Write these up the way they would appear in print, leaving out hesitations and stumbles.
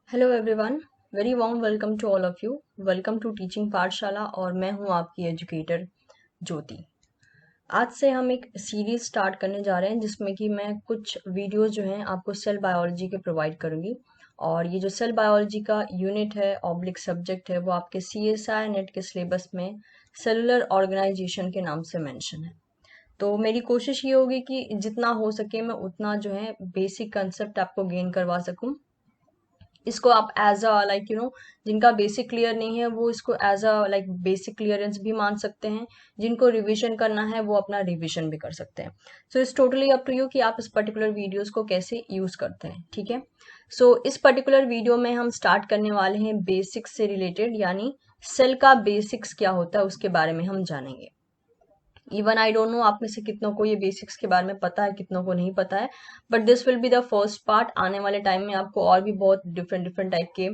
Hello everyone, very warm welcome to all of you. Welcome to teaching Pathshala और मैं हूं आपकी एजुकेटर ज्योति। आज से हम एक सीरीज स्टार्ट करने जा रहे हैं जिसमें कि मैं कुछ वीडियोस जो हैं आपको सेल बायोलॉजी के प्रोवाइड करूंगी। और ये जो सेल बायोलॉजी का यूनिट है ऑब्लिक सब्जेक्ट है वो आपके CSI नेट के सिलेबस में सेलुलर ऑर्गेनाइजेशन के नाम से मेंशन है। तो मेरी कोशिश ये होगी कि जितना हो सके मैं उतना जो है बेसिक कंसेप्ट आपको गेन करवा सकूं। इसको आप एज अ जिनका बेसिक क्लियर नहीं है वो इसको एज अ बेसिक क्लियरेंस भी मान सकते हैं। जिनको रिवीजन करना है वो अपना रिवीजन भी कर सकते हैं। So it's totally up to you कि आप इस पर्टिकुलर वीडियोस को कैसे यूज करते हैं। ठीक है, सो इस पर्टिकुलर वीडियो में हम स्टार्ट करने वाले हैं बेसिक्स से रिलेटेड, यानी सेल का बेसिक्स क्या होता है उसके बारे में हम जानेंगे। इवन आई डोंट नो आप में से कितनों को ये बेसिक्स के बारे में पता है, कितनों को नहीं पता है, but this will be the first part. आने वाले टाइम में आपको और भी बहुत डिफरेंट डिफरेंट टाइप के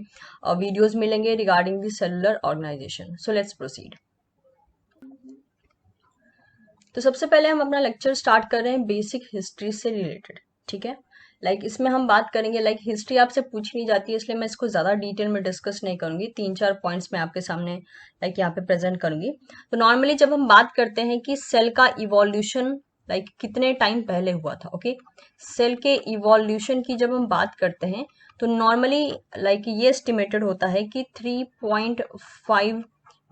वीडियोस मिलेंगे regarding the cellular organization. So let's proceed. तो सबसे पहले हम अपना लेक्चर स्टार्ट कर रहे हैं बेसिक हिस्ट्री से रिलेटेड। ठीक है, इसमें हम बात करेंगे हिस्ट्री आपसे पूछी नहीं जाती है इसलिए मैं इसको ज्यादा डिटेल में डिस्कस नहीं करूंगी। 3-4 पॉइंट्स मैं आपके सामने यहाँ पे प्रेजेंट करूंगी। तो नॉर्मली जब हम बात करते हैं कि सेल का इवोल्यूशन कितने टाइम पहले हुआ था, ओके, सेल के इवोल्यूशन की जब हम बात करते हैं तो नॉर्मली ये एस्टिमेटेड होता है कि 3.5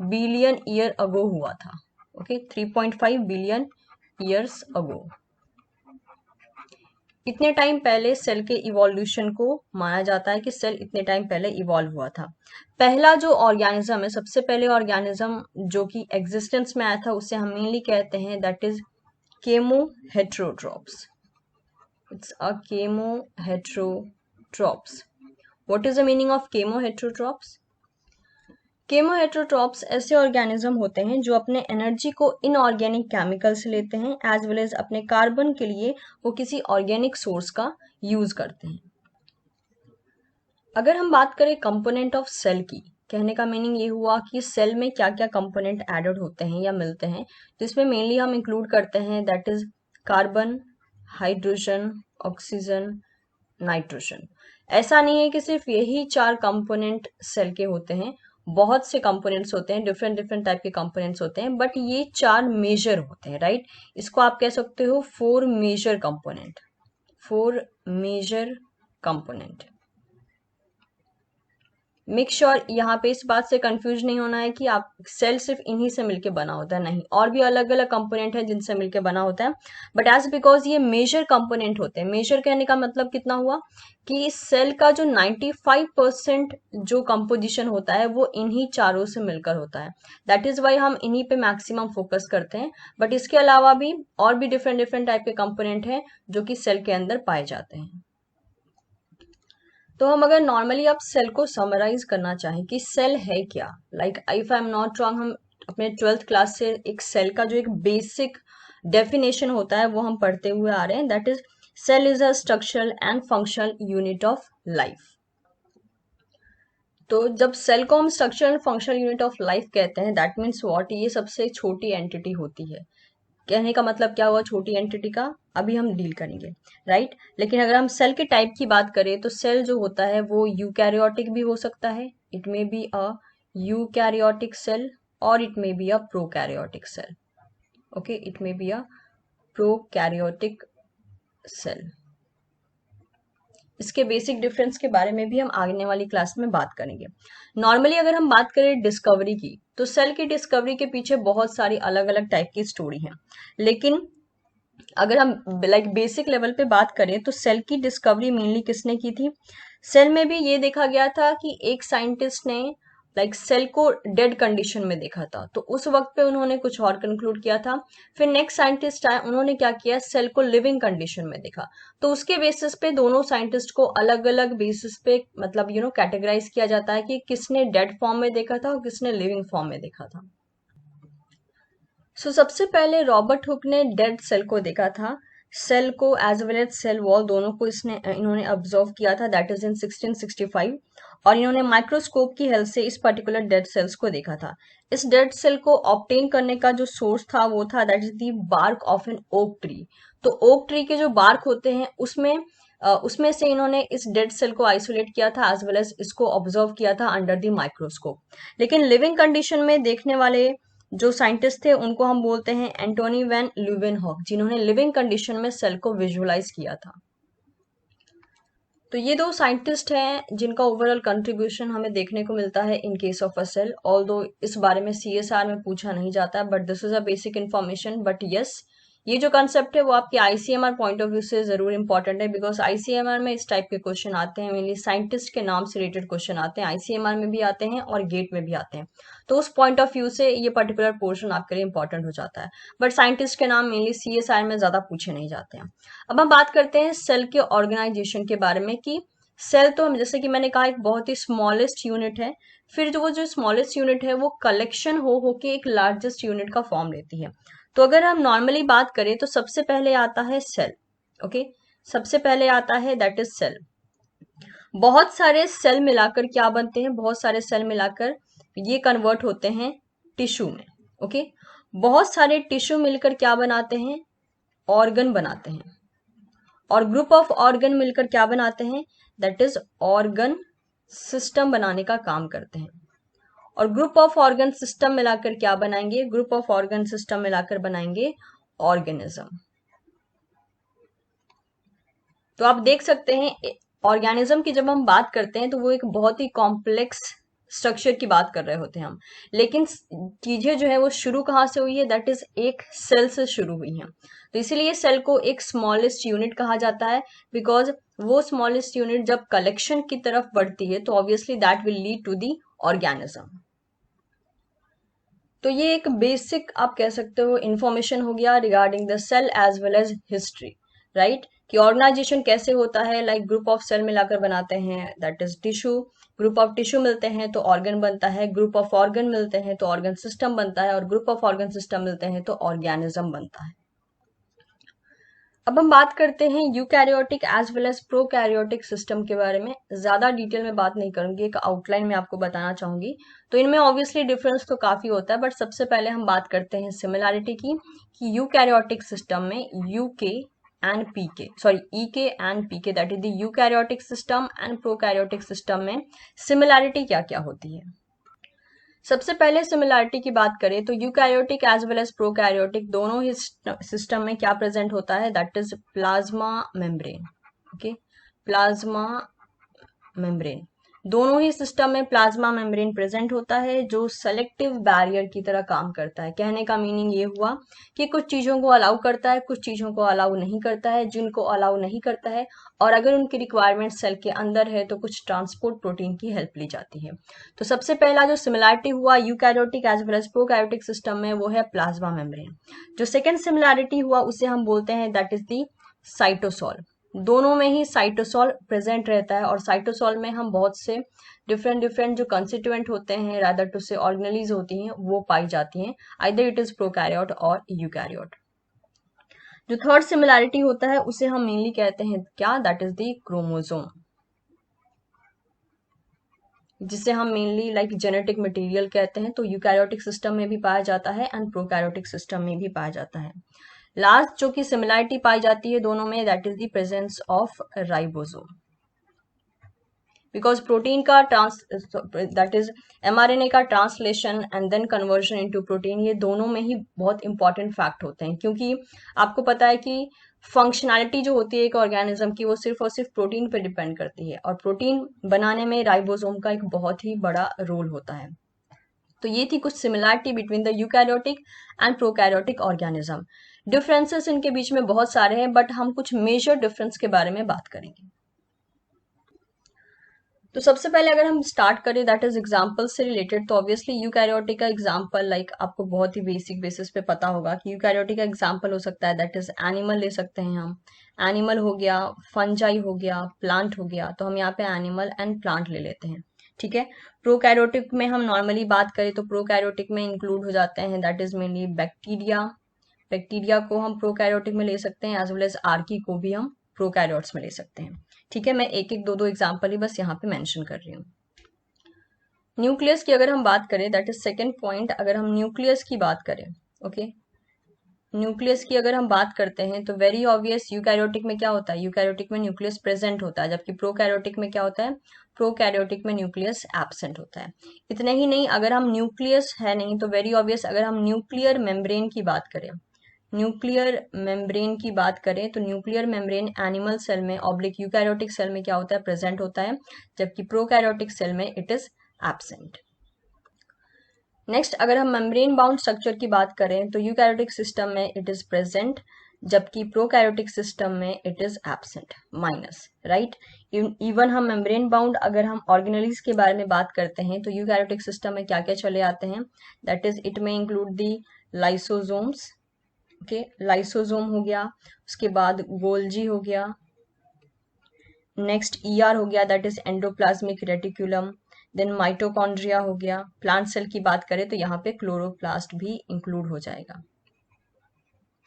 बिलियन ईयर अगो हुआ था। ओके, 3.5 बिलियन ईयर्स अगो, इतने टाइम पहले सेल के इवोल्यूशन को माना जाता है कि सेल इतने टाइम पहले इवॉल्व हुआ था। पहला जो ऑर्गेनिज्म है, सबसे पहले ऑर्गेनिज्म जो कि एग्जिस्टेंस में आया था उसे हम मेनली कहते हैं that is chemoheterotrophs. It's a chemoheterotrophs. What is the meaning of chemoheterotrophs? Chemoheterotrophs ऐसे ऑर्गेनिज्म होते हैं जो अपने एनर्जी को इनऑर्गेनिक केमिकल से लेते हैं एज वेल एज अपने कार्बन के लिए वो किसी ऑर्गेनिक सोर्स का यूज करते हैं। अगर हम बात करें कंपोनेंट ऑफ सेल की, कहने का मीनिंग ये हुआ कि सेल में क्या क्या कंपोनेंट एडेड होते हैं या मिलते हैं, जिसमें मेनली हम इंक्लूड करते हैं that is carbon, hydrogen, oxygen, nitrogen. ऐसा नहीं है कि सिर्फ यही 4 कंपोनेंट सेल के होते हैं, बहुत से कंपोनेंट्स होते हैं, डिफरेंट डिफरेंट टाइप के कंपोनेंट्स होते हैं, बट ये 4 मेजर होते हैं, राइट। इसको आप कह सकते हो 4 major component, 4 major component. Make sure यहाँ पे इस बात से कंफ्यूज नहीं होना है कि आप सेल सिर्फ इन्हीं से मिलके बना होता है, नहीं, और भी अलग अलग कंपोनेंट है जिनसे मिलके बना होता है, बट एज बिकॉज ये मेजर कंपोनेंट होते हैं। मेजर कहने का मतलब कितना हुआ कि सेल का जो 95% जो कंपोजिशन होता है वो इन्हीं चारों से मिलकर होता है। दैट इज वाई हम इन्हीं पे मैक्सिमम फोकस करते हैं, बट इसके अलावा भी और भी डिफरेंट डिफरेंट टाइप के कंपोनेंट हैं जो कि सेल के अंदर पाए जाते हैं। तो हम अगर नॉर्मली अब सेल को समराइज करना चाहें कि सेल है क्या, if I am not wrong, हम अपने 12th क्लास से एक सेल का जो एक बेसिक डेफिनेशन होता है वो हम पढ़ते हुए आ रहे हैं, that is cell is a structural and functional unit of life. तो जब सेल को हम structural and functional unit of life कहते हैं दैट मीन्स व्हाट, ये सबसे छोटी एंटिटी होती है। कहने का मतलब क्या हुआ छोटी एंटिटी का, अभी हम डील करेंगे, राइट। लेकिन अगर हम सेल के टाइप की बात करें तो सेल जो होता है वो यूकैरियोटिक भी हो सकता है, it may be a eukaryotic cell और it may be a prokaryotic cell. Okay, it may be a prokaryotic cell. इसके बेसिक डिफरेंस के बारे में भी हम आने वाली क्लास में बात करेंगे। नॉर्मली अगर हम बात करें डिस्कवरी की, तो सेल की डिस्कवरी के पीछे बहुत सारी अलग अलग टाइप की स्टोरी है, लेकिन अगर हम बेसिक लेवल पे बात करें तो सेल की डिस्कवरी मेनली किसने की थी? सेल में भी ये देखा गया था कि एक साइंटिस्ट ने सेल को डेड कंडीशन में देखा था, तो उस वक्त पे उन्होंने कुछ और कंक्लूड किया था। फिर नेक्स्ट साइंटिस्ट आए, उन्होंने क्या किया, सेल को लिविंग कंडीशन में देखा। तो उसके बेसिस पे दोनों साइंटिस्ट को अलग अलग बेसिस पे कैटेगराइज किया जाता है कि किसने डेड फॉर्म में देखा था और किसने लिविंग फॉर्म में देखा था। सबसे पहले रॉबर्ट हुक ने डेड सेल को देखा था सेल को as well as cell wall दोनों को इन्होंने ऑब्जर्व किया था, दैट इज इन 1665, और इन्होंने माइक्रोस्कोप की हेल्प से इस पर्टिकुलर डेड सेल्स को देखा था। इस डेड सेल को ऑब्टेन करने का जो सोर्स था वो था that is the bark of an oak tree. तो ओक ट्री के जो बार्क होते हैं उसमें से इन्होंने इस डेड सेल को आइसोलेट किया था एज वेल एज इसको ऑब्जर्व किया था अंडर द माइक्रोस्कोप। लेकिन लिविंग कंडीशन में देखने वाले जो साइंटिस्ट थे उनको हम बोलते हैं एंटोनी वैन ल्यूवेनहॉक, जिन्होंने लिविंग कंडीशन में सेल को विजुअलाइज किया था। तो ये दो साइंटिस्ट हैं जिनका ओवरऑल कंट्रीब्यूशन हमें देखने को मिलता है in case of a cell, although इस बारे में सीएसआर में पूछा नहीं जाता, but this is a basic information. But yes, ये जो कंसेप्ट है वो आपके आईसीएमआर पॉइंट ऑफ व्यू से जरूर इंपॉर्टेंट है, बिकॉज आईसीएमआर में इस टाइप के क्वेश्चन आते हैं, मेनली साइंटिस्ट के नाम से रिलेटेड क्वेश्चन आते हैं, आईसीएमआर में भी आते हैं और गेट में भी आते हैं। तो उस पॉइंट ऑफ व्यू से ये पर्टिकुलर पोर्शन आपके लिए इंपॉर्टेंट हो जाता है, बट साइंटिस्ट के नाम मेनली सीएसआर में ज्यादा पूछे नहीं जाते हैं। अब हम बात करते हैं सेल के ऑर्गेनाइजेशन के बारे में कि सेल तो हम जैसे कि मैंने कहा एक बहुत ही स्मॉलेस्ट यूनिट है, फिर जो वो जो स्मॉलेस्ट यूनिट है वो कलेक्शन हो के एक लार्जेस्ट यूनिट का फॉर्म लेती है। तो अगर हम नॉर्मली बात करें तो सबसे पहले आता है सेल, ओके, सबसे पहले आता है दैट इज सेल। बहुत सारे सेल मिलाकर क्या बनते हैं, बहुत सारे सेल मिलाकर ये कन्वर्ट होते हैं टिश्यू में, ओके। बहुत सारे टिश्यू मिलकर क्या बनाते हैं, ऑर्गन बनाते हैं, और ग्रुप ऑफ ऑर्गन मिलकर क्या बनाते हैं, दैट इज ऑर्गन सिस्टम बनाने का काम करते हैं। और ग्रुप ऑफ ऑर्गन सिस्टम मिलाकर क्या बनाएंगे, ग्रुप ऑफ ऑर्गन सिस्टम मिलाकर बनाएंगे ऑर्गेनिज्म। तो आप देख सकते हैं ऑर्गेनिज्म की जब हम बात करते हैं तो वो एक बहुत ही कॉम्प्लेक्स स्ट्रक्चर की बात कर रहे होते हैं हम, लेकिन चीजें जो है वो शुरू कहाँ से हुई है, दैट इज एक सेल से शुरू हुई है। तो इसीलिए सेल को एक स्मॉलेस्ट यूनिट कहा जाता है, बिकॉज वो स्मॉलेस्ट यूनिट जब कलेक्शन की तरफ बढ़ती है तो obviously that will lead to the organism. तो ये एक बेसिक आप कह सकते हो इंफॉर्मेशन हो गया regarding the cell as well as history, right, कि ऑर्गेनाइजेशन कैसे होता है, लाइक ग्रुप ऑफ सेल मिलाकर बनाते हैं that is tissue, group of tissue मिलते हैं तो ऑर्गन बनता है, ग्रुप ऑफ ऑर्गन मिलते हैं तो ऑर्गन सिस्टम बनता है, और ग्रुप ऑफ ऑर्गन सिस्टम मिलते हैं तो ऑर्गेनिज्म बनता है। अब हम बात करते हैं eukaryotic as well as prokaryotic system के बारे में। ज्यादा डिटेल में बात नहीं करूंगी, एक आउटलाइन में आपको बताना चाहूंगी। तो इनमें ऑब्वियसली डिफरेंस तो काफी होता है, बट सबसे पहले हम बात करते हैं सिमिलैरिटी की, कि यूकैरियोटिक सिस्टम में UK and PK, sorry EK and PK, that is the eukaryotic system and prokaryotic system में सिमिलैरिटी क्या क्या होती है। सबसे पहले सिमिलैरिटी की बात करें तो eukaryotic as well as prokaryotic दोनों ही सिस्टम में क्या प्रेजेंट होता है, that is plasma membrane, okay, plasma membrane. दोनों ही सिस्टम में प्लाज्मा मेम्ब्रेन प्रेजेंट होता है जो सेलेक्टिव बैरियर की तरह काम करता है। कहने का मीनिंग ये हुआ कि कुछ चीजों को अलाउ करता है, कुछ चीजों को अलाउ नहीं करता है, जिनको अलाउ नहीं करता है और अगर उनकी रिक्वायरमेंट सेल के अंदर है तो कुछ ट्रांसपोर्ट प्रोटीन की हेल्प ली जाती है। तो सबसे पहला जो सिमिलैरिटी हुआ eukaryotic as well as prokaryotic system में वो है प्लाज्मा मेम्ब्रेन। जो सेकेंड सिमिलैरिटी हुआ उसे हम बोलते हैं दैट इज दी साइटोसॉल। दोनों में ही साइटोसॉल प्रेजेंट रहता है और साइटोसॉल में हम बहुत से डिफरेंट जो कंस्टिट्यूएंट होते हैं रादर टू से ऑर्गेनेलीज होती हैं वो पाई जाती हैं, आइदर इट इज प्रोकैरियोट और यूकैरियोट। जो थर्ड सिमिलैरिटी होता है उसे हम मेनली कहते हैं क्या, दैट इज द क्रोमोसोम, जिसे हम मेनली लाइक जेनेटिक मटेरियल कहते हैं। तो यूकैरियोटिक सिस्टम में भी पाया जाता है एंड प्रोकैरियोटिक सिस्टम में भी पाया जाता है। लास्ट जो कि सिमिलैरिटी पाई जाती है दोनों में that is the presence of ribosome, because protein का दैट इज एमआरएनए का translation and then conversion into protein, ये दोनों में ही बहुत इंपॉर्टेंट फैक्ट होते हैं, क्योंकि आपको पता है कि फंक्शनैलिटी जो होती है एक ऑर्गेनिज्म की वो सिर्फ और सिर्फ प्रोटीन पर डिपेंड करती है और प्रोटीन बनाने में राइबोसोम का एक बहुत ही बड़ा रोल होता है। तो ये थी कुछ similarity between the eukaryotic and prokaryotic organism. Differences इनके बीच में बहुत सारे हैं बट हम कुछ मेजर डिफरेंस के बारे में बात करेंगे। तो सबसे पहले अगर हम स्टार्ट करें दैट इज एग्जांपल से रिलेटेड, तो ऑब्वियसली यूकैरियोटिक का एग्जांपल लाइक आपको बहुत ही बेसिक बेसिस पे पता होगा कि यूकैरियोटिक का एग्जांपल हो सकता है दैट इज एनिमल ले सकते हैं हम, एनिमल हो गया, फंजाई हो गया, प्लांट हो गया, तो हम यहाँ पे एनिमल एंड प्लांट ले लेते हैं, ठीक है। प्रोकैरियोटिक में हम नॉर्मली बात करें तो प्रोकैरियोटिक में इंक्लूड हो जाते हैं that is mainly bacteria, bacteria को हम प्रोकैरियोटिक में ले सकते हैं, एज वेल एज आर्की को भी हम प्रोकैरियोट्स में ले सकते हैं। ठीक है, मैं एक एक दो एग्जाम्पल ही बस यहाँ पे मेंशन कर रही हूँ। न्यूक्लियस की अगर हम बात करें, दैट इज सेकेंड पॉइंट, अगर हम न्यूक्लियस की बात करें, ओके, न्यूक्लियस की अगर हम बात करते हैं तो वेरी ऑब्वियस, यूकैरियोटिक में क्या होता है, यूकैरियोटिक में न्यूक्लियस प्रेजेंट होता है, जबकि प्रोकैरियोटिक में क्या होता है, प्रोकैरियोटिक में न्यूक्लियस एब्सेंट होता है। इतने ही नहीं, अगर हम न्यूक्लियस है नहीं तो वेरी ऑब्वियस, अगर हम न्यूक्लियर मेम्ब्रेन की बात करें, न्यूक्लियर मेम्ब्रेन की बात करें तो न्यूक्लियर मेम्ब्रेन एनिमल सेल में ऑब्लिक यूकैरियोटिक सेल में क्या होता है, प्रेजेंट होता है, जबकि प्रोकैरियोटिक सेल में इट इज एब्सेंट। नेक्स्ट, अगर हम मेम्ब्रेन बाउंड स्ट्रक्चर की बात करें तो यूकैरियोटिक सिस्टम में इट इज प्रेजेंट, जबकि प्रोकैरियोटिक सिस्टम में it is absent, minus, right. Even हम मेम्ब्रेन बाउंड अगर हम ऑर्गेनेलीज के बारे में बात करते हैं तो यूकैरियोटिक सिस्टम में क्या क्या चले आते हैं, दैट इज इट में इंक्लूड दी लाइसोसोम्स, ओके, लाइसोसोम हो गया, उसके बाद गोल्जी हो गया, नेक्स्ट ईआर हो गया, that is endoplasmic reticulum, then mitochondria हो गया। प्लांट सेल की बात करें तो यहाँ पे क्लोरोप्लास्ट भी इंक्लूड हो जाएगा।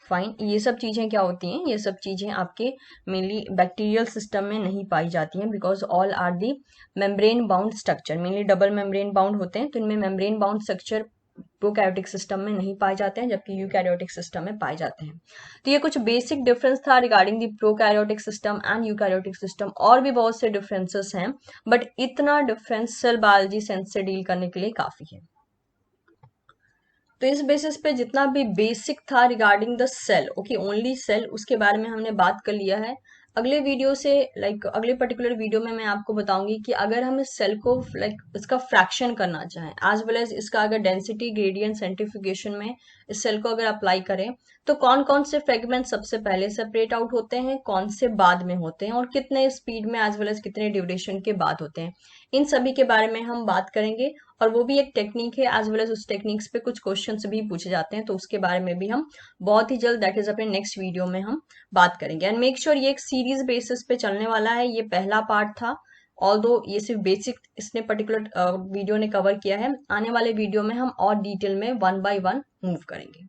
फाइन, ये सब चीजें क्या होती हैं, ये सब चीजें आपके मेनली बैक्टीरियल सिस्टम में नहीं पाई जाती हैं, because all are the membrane bound structure, mainly double membrane bound होते हैं, तो इनमें membrane bound structure prokaryotic system में नहीं पाए जाते हैं, जबकि यूकैरियोटिक सिस्टम में पाए जाते हैं। तो ये कुछ बेसिक डिफरेंस था regarding the prokaryotic system and eukaryotic system. और भी बहुत से डिफरेंसेस हैं, बट इतना डिफरेंस सेल बायोलॉजी सेंस से डील करने के लिए काफी है। तो इस बेसिस पे जितना भी बेसिक था regarding the cell, okay, only cell, उसके बारे में हमने बात कर लिया है। अगले वीडियो से अगले पर्टिकुलर वीडियो में मैं आपको बताऊंगी कि अगर हम इस सेल को इसका फ्रैक्शन करना चाहें, एज वेल एज इसका अगर डेंसिटी ग्रेडियंट सेंट्रीफ्यूगेशन में इस सेल को अगर अप्लाई करें तो कौन कौन से फ्रेगमेंट सबसे पहले सेपरेट आउट होते हैं, कौन से बाद में होते हैं, और कितने स्पीड में एज वेल एज कितने ड्यूरेशन के बाद होते हैं, इन सभी के बारे में हम बात करेंगे। और वो भी एक टेक्निक है, एज वेल एज उस टेक्निक्स पे कुछ क्वेश्चंस भी पूछे जाते हैं, तो उसके बारे में भी हम बहुत ही जल्द, दैट इज अपने नेक्स्ट वीडियो में हम बात करेंगे। एंड मेक श्योर ये एक सीरीज बेसिस पे चलने वाला है, ये पहला पार्ट था, ऑल्दो ये सिर्फ बेसिक इसने पर्टिकुलर वीडियो ने कवर किया है। आने वाले वीडियो में हम और डिटेल में 1 by 1 मूव करेंगे।